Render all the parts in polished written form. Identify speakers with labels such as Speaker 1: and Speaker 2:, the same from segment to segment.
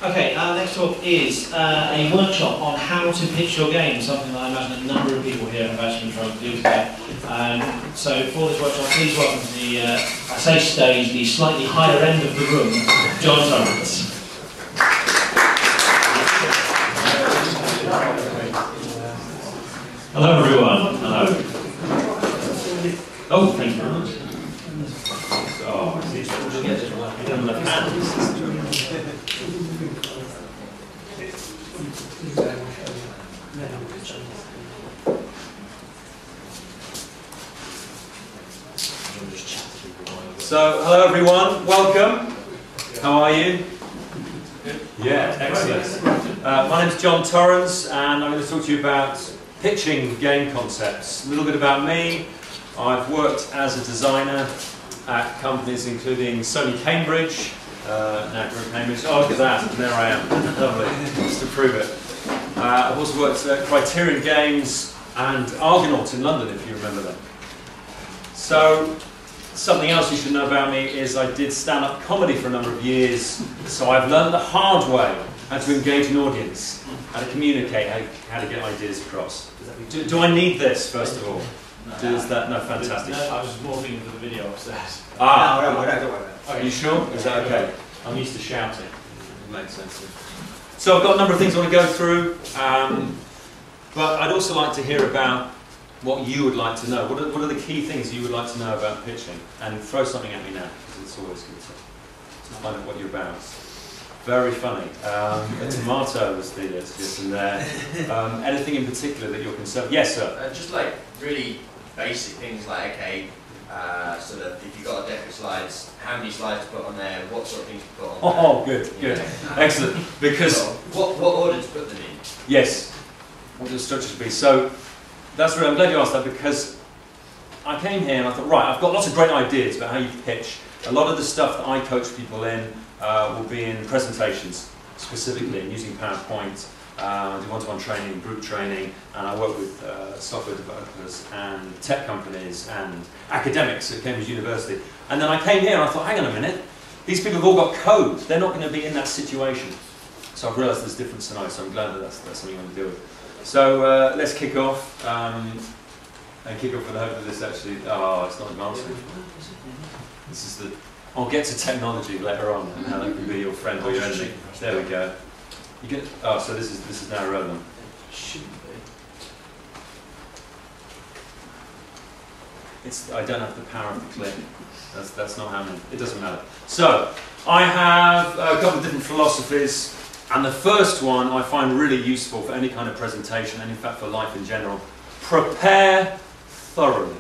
Speaker 1: Okay, our next talk is a workshop on how to pitch your game, something that I imagine a number of people here have actually been trying to do today. So for this workshop, please welcome to the, I say stage, the slightly higher end of the room, Jon Torrens. Hello everyone. Hello. Oh, thank you very much. Oh, I see. You don't have hands.
Speaker 2: So, hello everyone, welcome. How are you? Yeah, excellent. My name's Jon Torrens, and I'm going to talk to you about pitching game concepts. A little bit about me. I've worked as a designer at companies including Sony Cambridge, now Cambridge. Oh, look at that, and there I am. Lovely, just to prove it. I've also worked at Criterion Games and Argonaut in London, if you remember them. So, something else you should know about me is I did stand-up comedy for a number of years, so I've learned the hard way how to engage an audience, how to communicate, how to get ideas across. Do I need this, first of all? No, fantastic.
Speaker 1: No, I was more thinking for the video upstairs.
Speaker 2: Ah,
Speaker 3: No, don't worry about that.
Speaker 2: Are you sure? Is that okay?
Speaker 1: I'm used to shouting.
Speaker 2: It makes sense. So I've got a number of things I want to go through, but I'd also like to hear about what you would like to know. What are the key things you would like to know about pitching? And throw something at me now, because it's always good to find out what you're about. Very funny. A tomato was the suggestion there. Anything in particular that you're concerned? Yes, sir.
Speaker 3: Just like really basic things like, okay, sort of if you've got a deck of slides, how many slides to put on there, what sort of things to put on there.
Speaker 2: Oh, good. Excellent. Because
Speaker 3: what order to put them in?
Speaker 2: Yes, what the structure should be. So that's really, I'm glad you asked that, because I came here and I thought, right, I've got lots of great ideas about how you pitch. A lot of the stuff that I coach people in will be in presentations, specifically, and using PowerPoint. I do one-to-one training, group training, and I work with software developers and tech companies and academics at Cambridge University. And then I came here and I thought, hang on a minute, these people have all got code. They're not going to be in that situation. So I've realised there's different scenarios, so I'm glad that that's something you want to deal with. So let's kick off, and kick off with the hope of this actually, oh, it's not advancing. This is the, I'll get to technology later on, and how that can be your friend or your enemy. There we go. You get, oh, so this is now irrelevant.
Speaker 1: Shouldn't be.
Speaker 2: I don't have the power of the click. That's not happening. It doesn't matter. So, I have a couple of different philosophies. And the first one I find really useful for any kind of presentation, and in fact for life in general. Prepare thoroughly.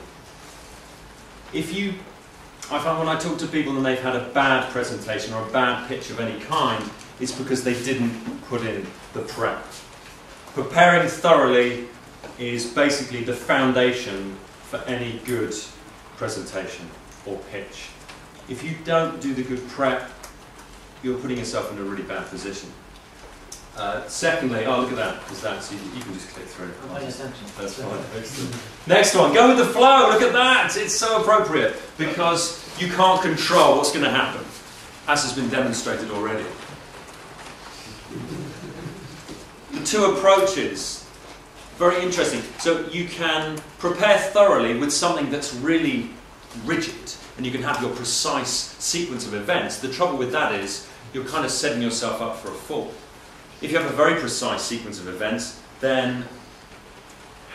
Speaker 2: I find when I talk to people and they've had a bad presentation or a bad pitch of any kind, it's because they didn't put in the prep. Preparing thoroughly is basically the foundation for any good presentation or pitch. If you don't do the good prep, you're putting yourself in a really bad position. Secondly, oh look at that, because that's, you can just click through. That's fine. Excellent. Next one, go with the flow, look at that, it's so appropriate, because you can't control what's going to happen, as has been demonstrated already. The two approaches, very interesting. So you can prepare thoroughly with something that's really rigid, and you can have your precise sequence of events. The trouble with that is, you're kind of setting yourself up for a fall. If you have a very precise sequence of events, then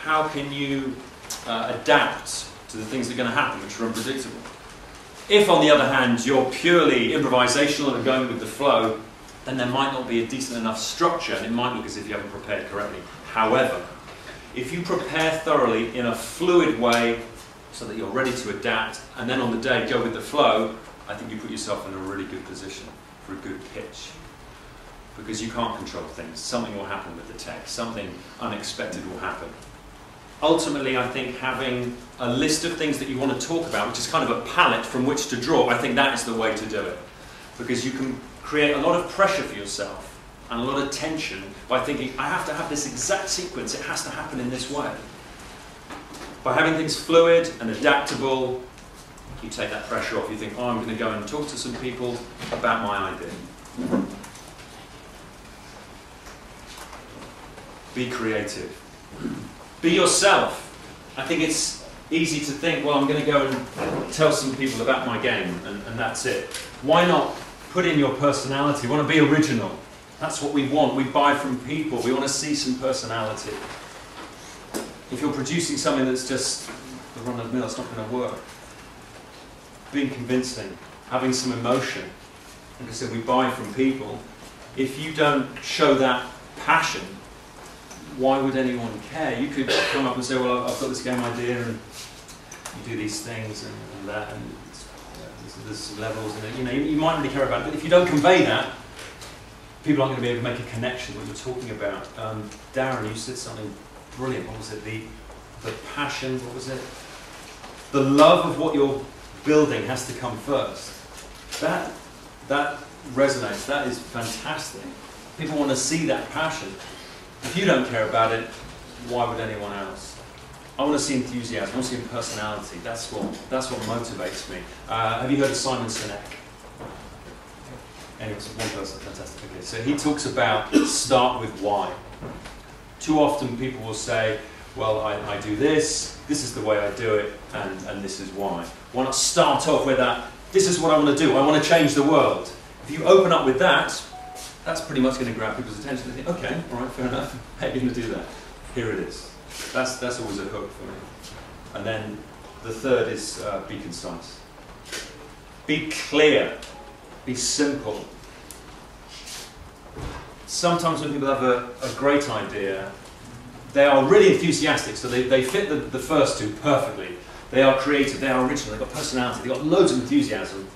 Speaker 2: how can you adapt to the things that are going to happen, which are unpredictable? If, on the other hand, you're purely improvisational and going with the flow, then there might not be a decent enough structure, and it might look as if you haven't prepared correctly. However, if you prepare thoroughly in a fluid way, so that you're ready to adapt, and then on the day go with the flow, I think you put yourself in a really good position for a good pitch. Because you can't control things. Something will happen with the text. Something unexpected will happen. Ultimately, I think having a list of things that you want to talk about, which is kind of a palette from which to draw, I think that is the way to do it. Because you can create a lot of pressure for yourself and a lot of tension by thinking, I have to have this exact sequence, it has to happen in this way. By having things fluid and adaptable, you take that pressure off. You think, oh, I'm going to go and talk to some people about my idea. Be creative. Be yourself. I think it's easy to think, well, I'm going to go and tell some people about my game, and that's it. Why not put in your personality? We want to be original. That's what we want. We buy from people. We want to see some personality. If you're producing something that's just the run-of-the-mill, it's not going to work. Being convincing, having some emotion. Like I said, we buy from people. If you don't show that passion, why would anyone care? You could come up and say, well, I've got this game idea, and you do these things and that, and there's levels, and you might really care about it. But if you don't convey that, people aren't going to be able to make a connection with what you're talking about. Darren, you said something brilliant. What was it? The passion. What was it? The love of what you're building has to come first. That resonates. That is fantastic. People want to see that passion. If you don't care about it, why would anyone else? I want to see enthusiasm. I want to see personality. That's what motivates me. Have you heard of Simon Sinek? Anyway, one person, fantastic. Okay, so he talks about start with why. Too often people will say, well, I do this is the way I do it, and this is why. Why not start off with that, this is what I want to do, I want to change the world. If you open up with that, that's pretty much going to grab people's attention. They think, okay, all right, fair enough, how are you going to do that? Here it is. That's always a hook for me. And then the third is be concise. Be clear. Be simple. Sometimes when people have a great idea, they are really enthusiastic, so they fit the first two perfectly. They are creative, they are original, they've got personality, they've got loads of enthusiasm.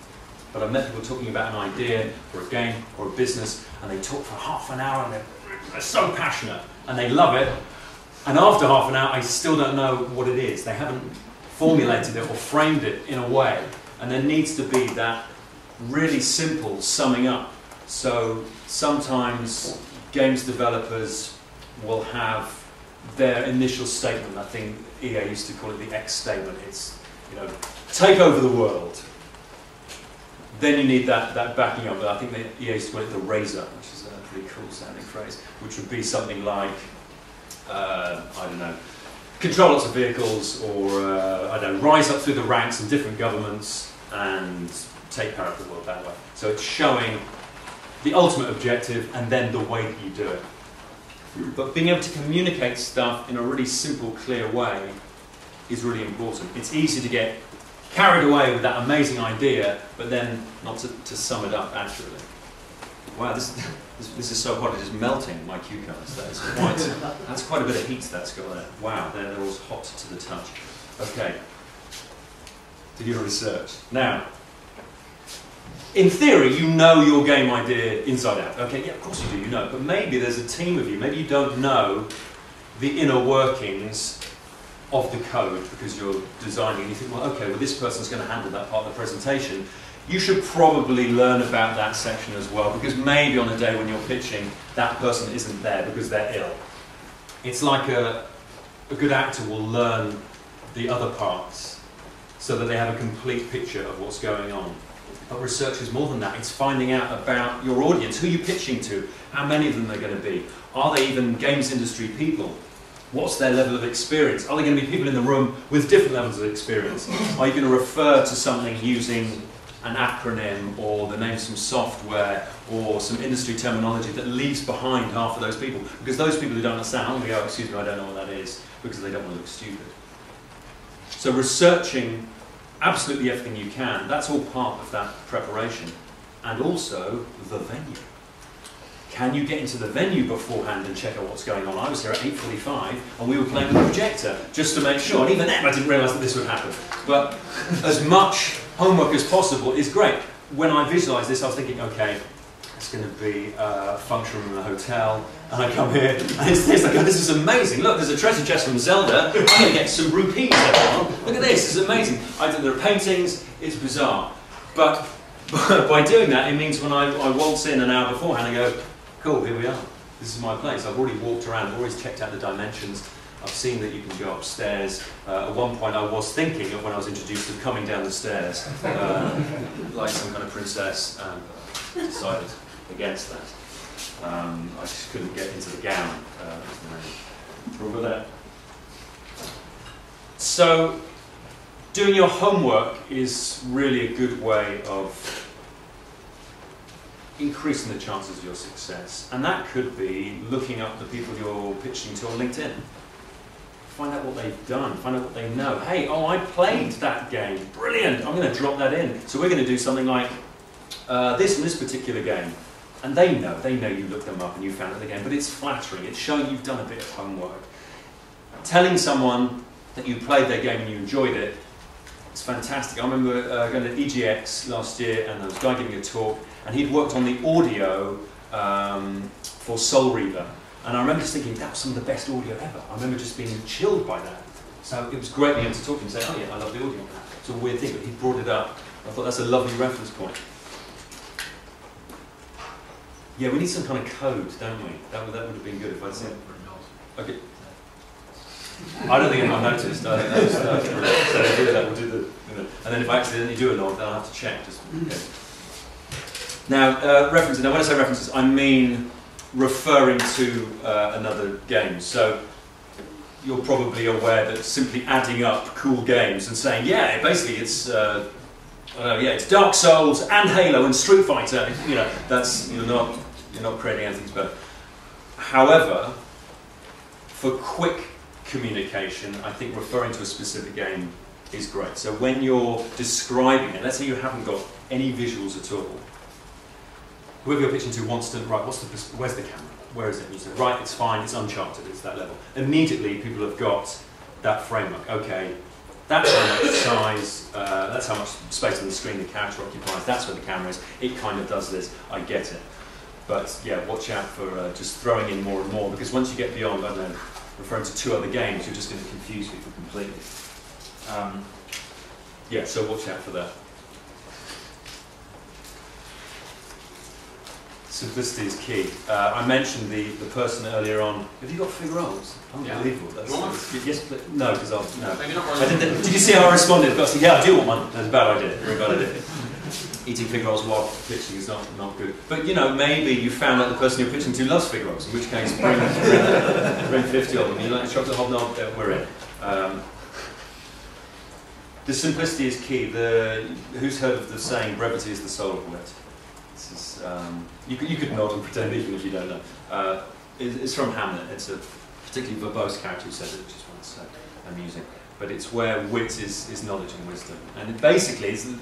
Speaker 2: But I've met people talking about an idea, or a game, or a business, and they talk for half an hour, and they're so passionate, and they love it. And after half an hour, I still don't know what it is. They haven't formulated it or framed it in a way. And there needs to be that really simple summing up. So sometimes games developers will have their initial statement. I think EA used to call it the X statement. It's, take over the world. Then you need that backing up. But I think the EA used to call it the razor, which is a pretty cool sounding phrase, which would be something like, I don't know, control lots of vehicles, or I don't know, rise up through the ranks in different governments and take power of the world that way. So it's showing the ultimate objective and then the way that you do it. But being able to communicate stuff in a really simple, clear way is really important. It's easy to get carried away with that amazing idea, but then not to sum it up accurately. Wow, this is so hot, it is melting my cucumbers. That's quite a bit of heat that's got there. Wow, they're all hot to the touch. Okay. Did your research. Now, in theory, you know your game idea inside out. Okay, yeah, of course you do, you know. But maybe there's a team of you. Maybe you don't know the inner workings of the code because you're designing and you think, well, okay, well, this person's going to handle that part of the presentation. You should probably learn about that section as well, because maybe on a day when you're pitching, that person isn't there because they're ill. It's like a good actor will learn the other parts so that they have a complete picture of what's going on. But research is more than that. It's finding out about your audience, who you're pitching to, how many of them they're going to be. Are they even games industry people? What's their level of experience? Are there going to be people in the room with different levels of experience? Are you going to refer to something using an acronym or the name of some software or some industry terminology that leaves behind half of those people? Because those people who don't understand, I'm going to go, excuse me, I don't know what that is, because they don't want to look stupid. So researching absolutely everything you can, that's all part of that preparation. And also the venue. Can you get into the venue beforehand and check out what's going on? I was here at 8:45 and we were playing with the projector just to make sure. And even then I didn't realise that this would happen. But as much homework as possible is great. When I visualised this, I was thinking, okay, it's going to be a function room in a hotel. And I come here and it's this. I go, this is amazing. Look, there's a treasure chest from Zelda. I'm going to get some rupees, everyone. Look at this, this is amazing. There are paintings, it's bizarre. But by doing that, it means when I waltz in an hour beforehand, I go, cool, here we are. This is my place. I've already walked around, I've always checked out the dimensions. I've seen that you can go upstairs. At one point I was thinking of when I was introduced to coming down the stairs, like some kind of princess, and decided against that. I just couldn't get into the gown. Remember that? So, doing your homework is really a good way of increasing the chances of your success. And that could be looking up the people you're pitching to on LinkedIn. Find out what they've done, find out what they know. Hey, oh, I played that game. Brilliant, I'm going to drop that in. So we're going to do something like this in this particular game. And they know you looked them up and you found out the game, but it's flattering, it's showing you've done a bit of homework. Telling someone that you played their game and you enjoyed it, it's fantastic. I remember going to EGX last year and there was a guy giving a talk and he'd worked on the audio for Soul Reaver. And I remember just thinking, that was some of the best audio ever. I remember just being chilled by that. So it was great being able to talk to him and say, oh yeah, I love the audio. It's a weird thing, but he brought it up. I thought that's a lovely reference point. Yeah, we need some kind of code, don't we? That would have been good if I'd said. Okay. I don't think anyone noticed. I think that's brilliant. So we'll do the, and then if I accidentally do a nod, then I'll have to check. Just, okay. Now, references. Now, when I say references, I mean referring to another game. So you're probably aware that simply adding up cool games and saying, yeah, basically it's, I don't know, yeah, it's Dark Souls and Halo and Street Fighter. That's you're not creating anything better. However, for quick communication, I think referring to a specific game is great. So when you're describing it, let's say you haven't got any visuals at all. Whoever you're pitching to wants to, right, where's the camera? Where is it? And you say, right, it's fine, it's Uncharted, it's that level. Immediately, people have got that framework. Okay, that's how much size, that's how much space on the screen the character occupies, that's where the camera is, it kind of does this, I get it. But yeah, watch out for just throwing in more and more, because once you get beyond, I don't know, referring to 2 other games, you're just going to confuse people completely. Yeah, so watch out for that. Simplicity is key. I mentioned the person earlier on. Have you got fig rolls? Unbelievable.
Speaker 3: Yeah.
Speaker 2: Yes, but no, because no.
Speaker 3: Maybe not
Speaker 2: Did you see how I responded? I said, yeah, I do want one. That's a bad idea. Very bad idea. Eating fig rolls while pitching is not good. But maybe you found out the person you're pitching to loves fig rolls, in which case bring 50 of them. You like a chocolate hobnob? We're in. The simplicity is key. Who's heard of the saying, brevity is the soul of wit? This is, you could nod and pretend even if you don't know. It's from Hamlet. It's a particularly verbose character who says it, which is once amusing. But it's where wit is knowledge and wisdom. And it basically is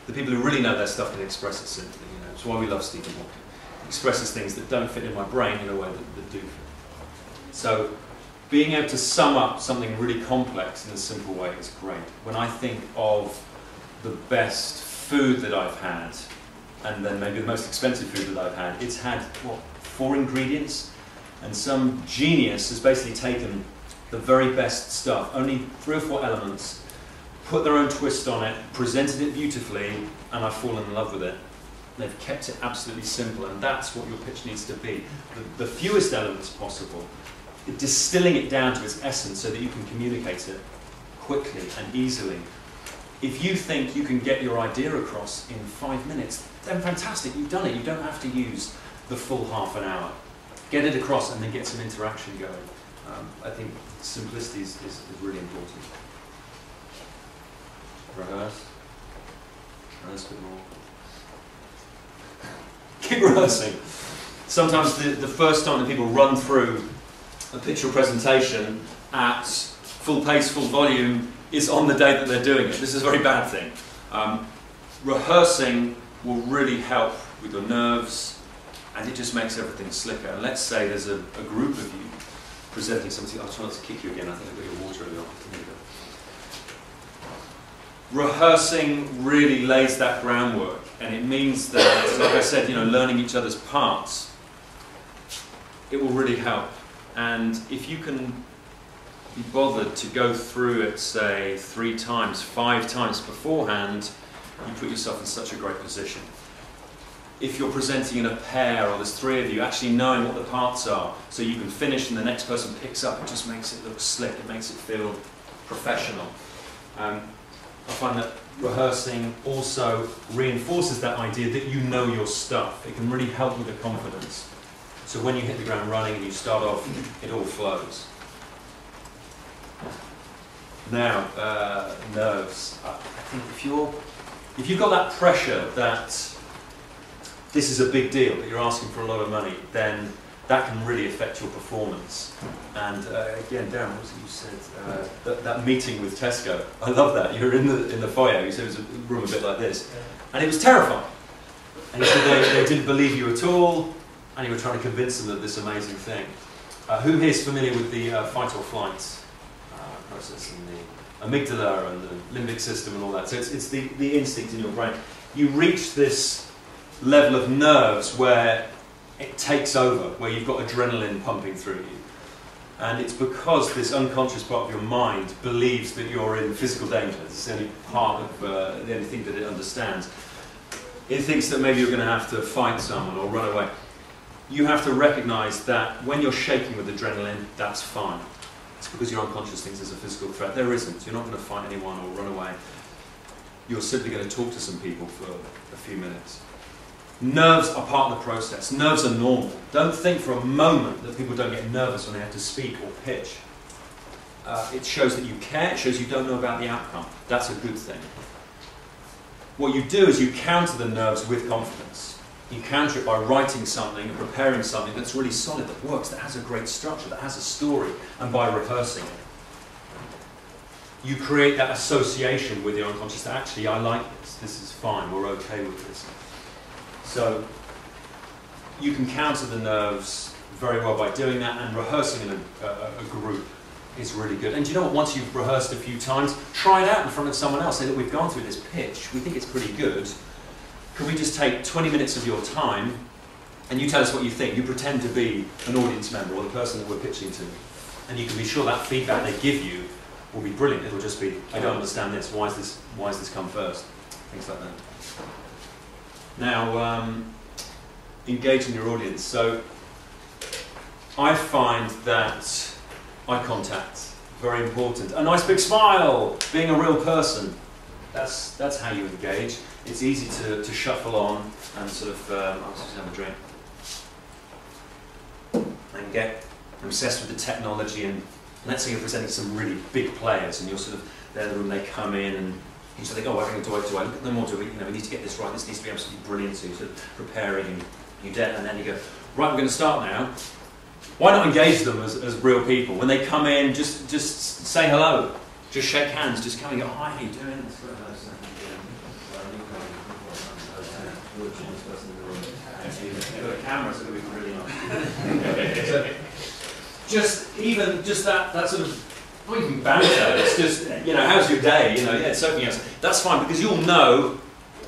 Speaker 2: the people who really know their stuff can express it simply. It's why we love Stephen Hawking. He expresses things that don't fit in my brain in a way that do fit. So being able to sum up something really complex in a simple way is great. When I think of the best food that I've had, and then maybe the most expensive food that I've had, it's had, 4 ingredients? And some genius has basically taken the very best stuff, only 3 or 4 elements, put their own twist on it, presented it beautifully, and I've fallen in love with it. They've kept it absolutely simple, and that's what your pitch needs to be. The fewest elements possible, distilling it down to its essence so that you can communicate it quickly and easily. If you think you can get your idea across in 5 minutes, then fantastic, you've done it. You don't have to use the full half an hour. Get it across and then get some interaction going. I think simplicity is really important. Rehearse. Rehearse a bit more. Keep rehearsing. Sometimes the first time that people run through a pitch or presentation at full pace, full volume, is on the day that they're doing it. This is a very bad thing. Rehearsing will really help with your nerves, and it just makes everything slicker. And let's say there's a group of you presenting something. I'll try not to kick you again. I think I've got your water earlier on. There you go. Rehearsing really lays that groundwork, and it means that, like I said, learning each other's parts, it will really help. And if you can be bothered to go through it, say, 3 times, 5 times beforehand, you put yourself in such a great position. If you're presenting in a pair, or there's 3 of you, actually knowing what the parts are, so you can finish and the next person picks up, it just makes it look slick, it makes it feel professional. I find that rehearsing also reinforces that idea that you know your stuff. It can really help with the confidence. So when you hit the ground running and you start off, it all flows. Now, nerves. I think if you've got that pressure that this is a big deal, that you're asking for a lot of money, then that can really affect your performance. And again, Darren, what was it you said? That meeting with Tesco. I love that. You're in the foyer. You said it was a room a bit like this, and it was terrifying. And you said they didn't believe you at all, and you were trying to convince them of this amazing thing. Who here is familiar with the fight or flight process and the amygdala and the limbic system and all that? So it's the instinct in your brain. You reach this level of nerves where it takes over, where you've got adrenaline pumping through you. And it's because this unconscious part of your mind believes that you're in physical danger. It's the only part of the only thing that it understands. It thinks that maybe you're going to have to fight someone or run away. You have to recognise that when you're shaking with adrenaline, that's fine. It's because your unconscious thinks there's a physical threat. There isn't. You're not going to fight anyone or run away. You're simply going to talk to some people for a few minutes. Nerves are part of the process. Nerves are normal. Don't think for a moment that people don't get nervous when they have to speak or pitch. It shows that you care. It shows you don't know about the outcome. That's a good thing. What you do is you counter the nerves with confidence. You counter it by writing something and preparing something that's really solid, that works, that has a great structure, that has a story, and by rehearsing it. You create that association with your unconscious that actually, I like this is fine, we're okay with this. So you can counter the nerves very well by doing that, and rehearsing in a group is really good. And do you know what, once you've rehearsed a few times, try it out in front of someone else. Say that we've gone through this pitch, we think it's pretty good. Could we just take 20 minutes of your time and you tell us what you think? You pretend to be an audience member or the person that we're pitching to. And you can be sure that feedback they give you will be brilliant. It'll just be, I don't understand this, why has this come first? Things like that. Now, engaging your audience. So I find that eye contact, very important. A nice big smile, being a real person. That's how you engage. It's easy to shuffle on and sort of, I'll just have a drink. And get obsessed with the technology, and let's say you're presenting some really big players and you're sort of there in the room, they come in and you sort of think, oh, do I look at them or do we, we need to get this right, this needs to be absolutely brilliant, so you're sort of preparing and you get, and then you go, right, we're going to start now. Why not engage them as real people? When they come in, just say hello, just shake hands, just come and go, hi, how you doing? Camera, so we can really nice. So just that sort of, not even banter, it's just, how's your day? Yeah, it's something else. That's fine, because you'll know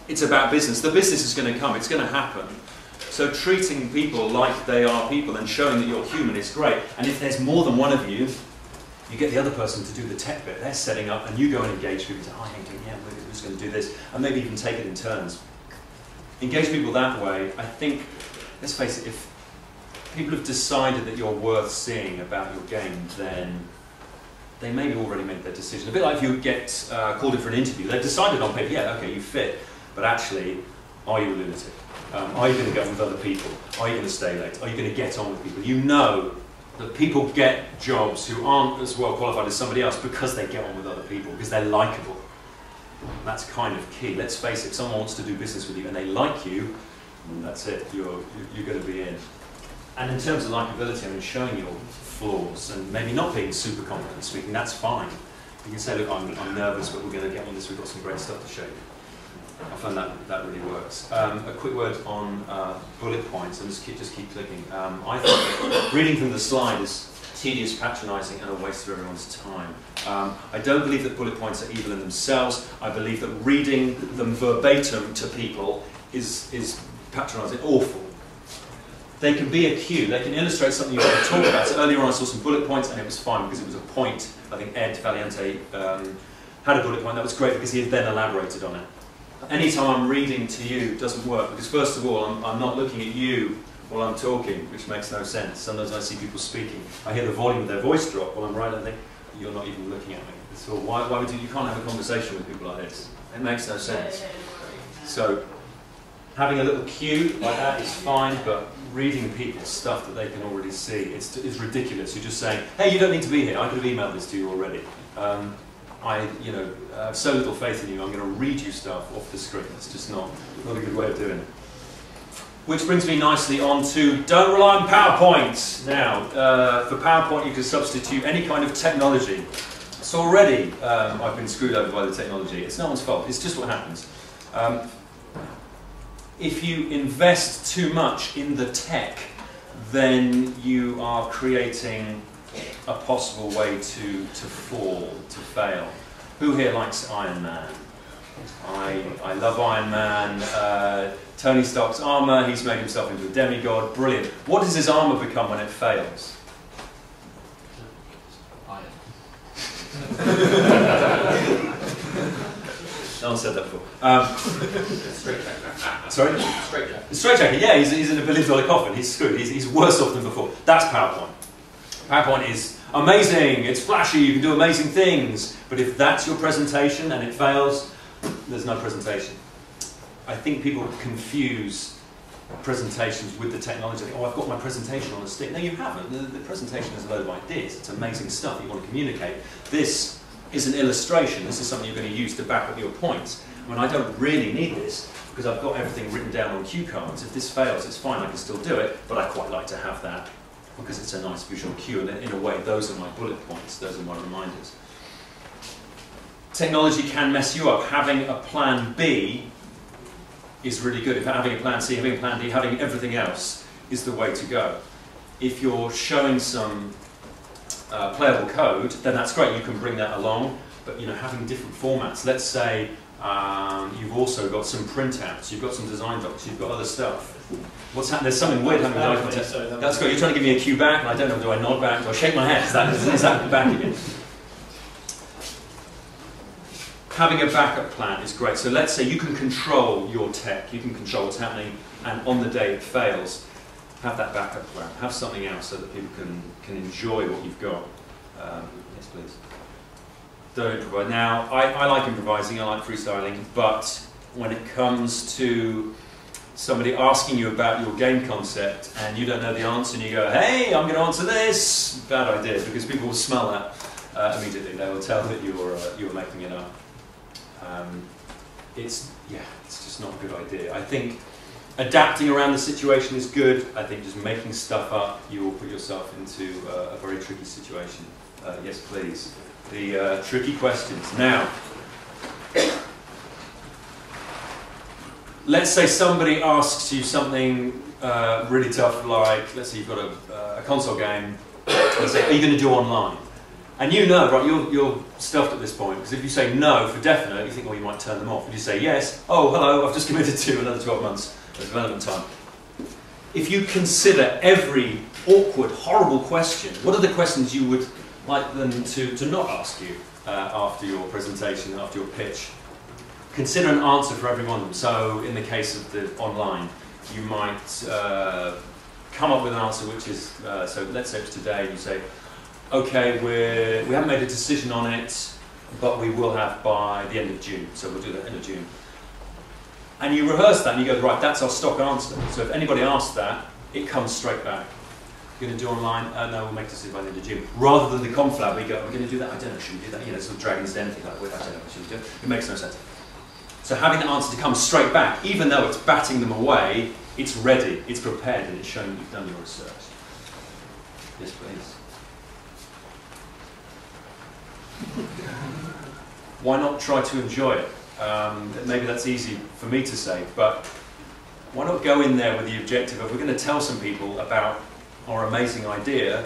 Speaker 2: it's about business. The business is going to come, it's going to happen. So treating people like they are people and showing that you're human is great. And if there's more than one of you, you get the other person to do the tech bit. They're setting up, and you go and engage people. Say, hi, yeah, we're just going to do this, and maybe even take it in turns. Engage people that way. I think, let's face it, if people have decided that you're worth seeing about your game, then they maybe already made their decision. A bit like if you get called in for an interview, they've decided on paper, yeah, okay, you fit, but actually, are you a lunatic? Are you going to go with other people? Are you going to stay late? Are you going to get on with people? You know that people get jobs who aren't as well qualified as somebody else because they get on with other people, because they're likeable. That's kind of key. Let's face it, if someone wants to do business with you and they like you, that's it, you're going to be in. And in terms of likability, showing your flaws and maybe not being super confident speaking, that's fine. You can say, look, I'm nervous, but we're going to get on this, we've got some great stuff to show you. I find that really works. A quick word on bullet points, and just keep clicking. I think that reading from the slide is tedious, patronising, and a waste of everyone's time. I don't believe that bullet points are evil in themselves. I believe that reading them verbatim to people is patronising, awful. They can be a cue, they can illustrate something you want to talk about. So earlier on I saw some bullet points and it was fine because it was a point. I think Ed Valiente had a bullet point, that was great because he had then elaborated on it. Anytime I'm reading to you, it doesn't work because first of all I'm not looking at you while I'm talking, which makes no sense. Sometimes I see people speaking, I hear the volume of their voice drop while I'm writing and I think, you're not even looking at me. So why would you can't have a conversation with people like this? It makes no sense. So Having a little cue like that is fine, but reading people's stuff that they can already see, it's ridiculous. You're just saying, hey, you don't need to be here. I could have emailed this to you already. I have so little faith in you, I'm going to read you stuff off the screen. It's just not a good way of doing it. Which brings me nicely on to don't rely on PowerPoint. Now, for PowerPoint you can substitute any kind of technology. So already I've been screwed over by the technology. It's no one's fault, it's just what happens. If you invest too much in the tech, then you are creating a possible way to fall, to fail. Who here likes Iron Man? I love Iron Man. Tony Stark's armour, he's made himself into a demigod, brilliant. What does his armour become when it fails?
Speaker 1: Iron.
Speaker 2: No one said that before.
Speaker 3: Straitjacket.
Speaker 2: Sorry?
Speaker 3: Straitjacket.
Speaker 2: Straitjacket, yeah, he's in a $1 billion coffin, he's screwed, he's worse off than before. That's PowerPoint. PowerPoint is amazing, it's flashy, you can do amazing things, but if that's your presentation and it fails, there's no presentation. I think people confuse presentations with the technology. Oh, I've got my presentation on a stick. No, you haven't. The presentation is a load of ideas. It's amazing stuff you want to communicate. This is an illustration. This is something you're going to use to back up your points. I mean, I don't really need this because I've got everything written down on cue cards. If this fails, it's fine. I can still do it, but I quite like to have that because it's a nice visual cue. And in a way, those are my bullet points. Those are my reminders. Technology can mess you up. Having a plan B is really good. If having a plan C, having a plan D, having everything else is the way to go. If you're showing some playable code, then that's great. You can bring that along. But having different formats. Let's say you've also got some printouts, you've got some design docs, you've got other stuff. What's happening? There's something weird happening. That's great. You're trying to give me a cue back, and I don't know. Do I nod back? Do I shake my head? Is that back again? Having a backup plan is great. So let's say you can control your tech, you can control what's happening, and on the day it fails, have that backup plan. Have something else so that people can enjoy what you've got. Yes, please. Don't improvise. Now, I like improvising, I like freestyling, but when it comes to somebody asking you about your game concept and you don't know the answer and you go, hey, I'm going to answer this, bad idea, because people will smell that immediately. They will tell that you're making it up. It's just not a good idea. I think adapting around the situation is good. I think just making stuff up, you will put yourself into a very tricky situation. Yes, please. The tricky questions. Now, let's say somebody asks you something really tough, like, let's say you've got a console game, let's say, are you going to do online? And right, you're stuffed at this point, because if you say no for definite, you think, well, you might turn them off. If you say yes, oh, hello, I've just committed to another 12 months of development time. If you consider every awkward, horrible question, what are the questions you would like them to not ask you after your presentation, after your pitch? Consider an answer for every one of them. So in the case of the online, you might come up with an answer which is, so let's say it's today, and you say, okay, we haven't made a decision on it, but we will have by the end of June, so we'll do that end of June. And you rehearse that and you go, right, that's our stock answer. So if anybody asks that, it comes straight back. You're going to do online? No, we'll make a decision by the end of June. Rather than the conflab, we go, we're going to do that? I don't know, should we do that? Sort of Dragon's Den thing, like, I don't know, should we do it? It makes no sense. So having the answer to come straight back, even though it's batting them away, it's ready, it's prepared, and it's showing you've done your research. Yes, please. Why not try to enjoy it? Maybe that's easy for me to say, but why not go in there with the objective of we're going to tell some people about our amazing idea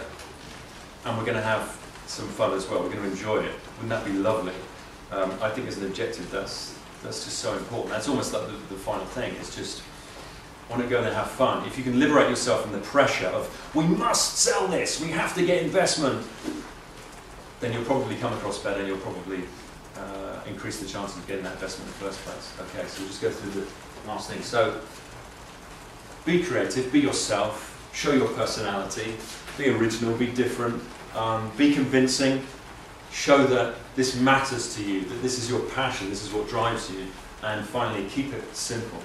Speaker 2: and we're going to have some fun as well, we're going to enjoy it. Wouldn't that be lovely? I think as an objective that's just so important. That's almost like the final thing. It's just, want to go and have fun. If you can liberate yourself from the pressure of, we must sell this, we have to get investment, then you'll probably come across better, you'll probably increase the chances of getting that investment in the first place. Okay, so we'll just go through the last thing. So, be creative, be yourself, show your personality, be original, be different, be convincing, show that this matters to you, that this is your passion, this is what drives you, and finally, keep it simple.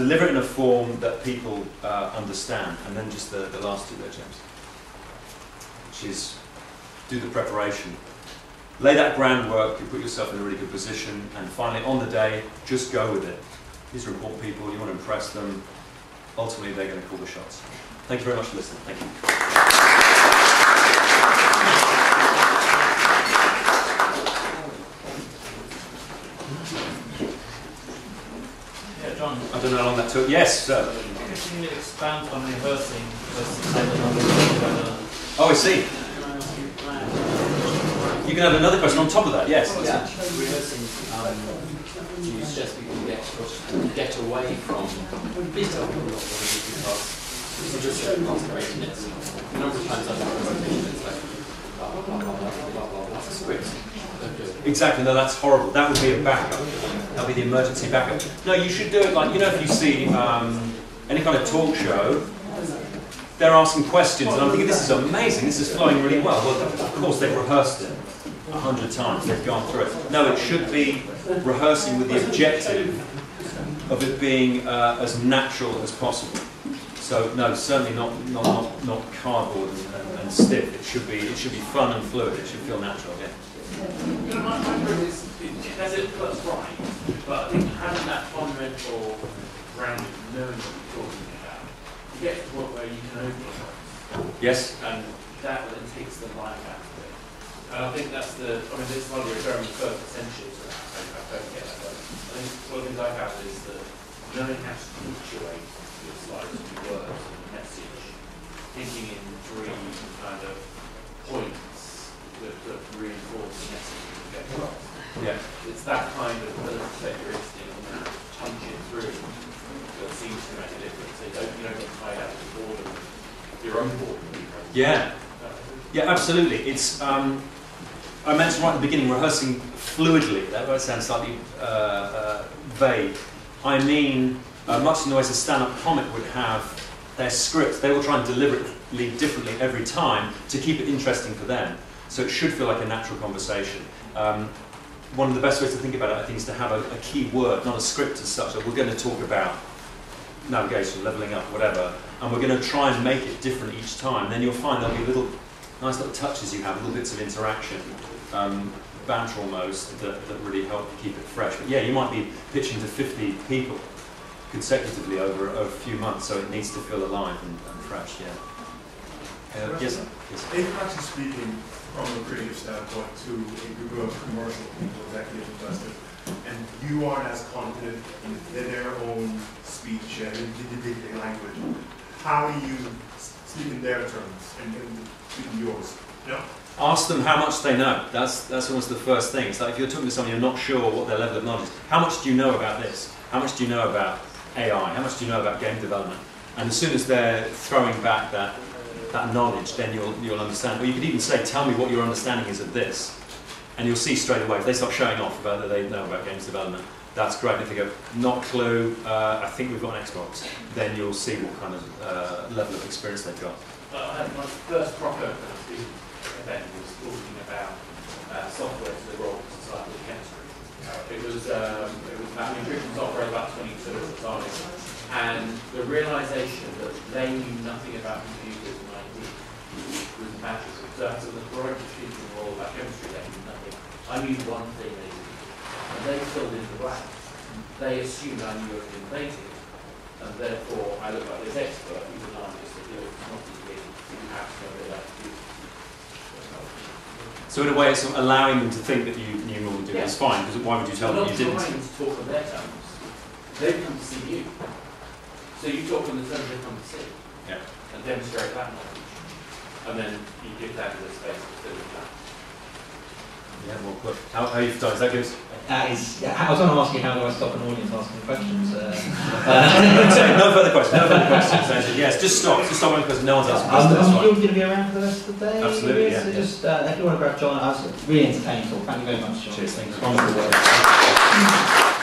Speaker 2: deliver it in a form that people understand. And then just the last two there, James, which is do the preparation. Lay that groundwork, you put yourself in a really good position, and finally on the day, just go with it. These are important people, you want to impress them. Ultimately, they're going to call the shots. Thank you very much for listening. Thank you.
Speaker 1: Yeah, John.
Speaker 2: I don't know how long that took. Yes, sir.
Speaker 1: Can you expand on rehearsing versus
Speaker 2: Oh, I see. You can have another question on top of that, yes.
Speaker 4: Yeah, rehearsing, do you suggest people get away from detail because it's just concentrating it. A number of times I've done a presentation, it's like blah, blah, blah, blah, blah, blah, blah, that's a script.
Speaker 2: Exactly, no, that's horrible. That would be a backup. That would be the emergency backup. No, you should do it like, you know, if you see any kind of talk show, they're asking questions, and I'm thinking, this is amazing, this is flowing really well. Well, of course, they've rehearsed it 100 times, they've gone through it. No, it should be rehearsing with the objective of it being as natural as possible. So, no, certainly not cardboard and stiff. It should be fun and fluid. It should feel natural, yeah.
Speaker 5: You know, my group is, that's right, but I think having that fundamental grounding, knowing what you're talking about, you get to the point where you can open yourself.
Speaker 2: Yes.
Speaker 5: And that then takes the life out of it. And I think that's this is one of the referring first essentials of that. I don't get that, but I think one of the things I found is that knowing how to punctuate your slides with words and message, thinking in three kind of points that reinforce the message you get across.
Speaker 2: Yeah.
Speaker 5: It's that kind of ability to take your instinct and that punch it through that seems to make a difference. So you don't get tied out of the boredom, your own boredom.
Speaker 2: Yeah. Yeah, absolutely. It's I mentioned right at the beginning, rehearsing fluidly. That might sound slightly vague. I mean, much in the ways a stand-up comic would have their script, they will try and deliberately differently every time to keep it interesting for them. So it should feel like a natural conversation. One of the best ways to think about it, I think, is to have a key word, not a script as such. Like we're going to talk about navigation, levelling up, whatever, and we're going to try and make it different each time. Then you'll find there'll be nice little touches you have, little bits of interaction, banter almost, that really help keep it fresh. But yeah, you might be pitching to 50 people consecutively over a few months, so it needs to feel alive and fresh, yeah. Yes, sir. Yes, sir.
Speaker 6: If actually speaking from a creative standpoint to a group of commercial people, executive investors, and you aren't as confident in their own speech and in the language, how do you speak in their terms and speak in yours? Yeah.
Speaker 2: Ask them how much they know. That's almost the first thing. It's like if you're talking to someone you're not sure what their level of knowledge is, how much do you know about this? How much do you know about AI? How much do you know about game development? And as soon as they're throwing back that knowledge, then you'll understand. Or you could even say, tell me what your understanding is of this. And you'll see straight away, if they start showing off about that they know about games development, that's great. And if they go, not clue, I think we've got an Xbox, then you'll see what kind of level of experience they've got.
Speaker 5: I had my first proper event was talking about software to the role of societal chemistry. It was about nutrition software about 22 at the time, and the realisation that they knew nothing about computers and IT was magical. So after the project teaching all about chemistry, they knew nothing. I knew one thing they did, and they filled in the blanks. They assumed I knew everything they did, and therefore I looked like this expert, even though I'm just a little snotty kid who has no idea how to do it.
Speaker 2: So in a way, it's allowing them to think that you knew more than you do. It's fine, because why would you tell them you didn't?
Speaker 5: They're not trying to talk on their terms. They've come to see you. So you talk on the terms they've come to see.
Speaker 2: Yeah.
Speaker 5: And demonstrate that knowledge. And then you give that to the space to fill in that.
Speaker 2: Yeah, well put. How are you done? Is that good?
Speaker 7: That is, yeah, I was going to ask you how do I stop an audience asking questions.
Speaker 2: No further questions. No further questions. Yes, just stop. Just stop one question. No one's asking questions.
Speaker 7: I'm going to be around for the rest of the day.
Speaker 2: Absolutely. Yeah,
Speaker 7: so just if you want to grab John, I was really entertained. So thank you very much, John.
Speaker 2: Cheers. Thank you.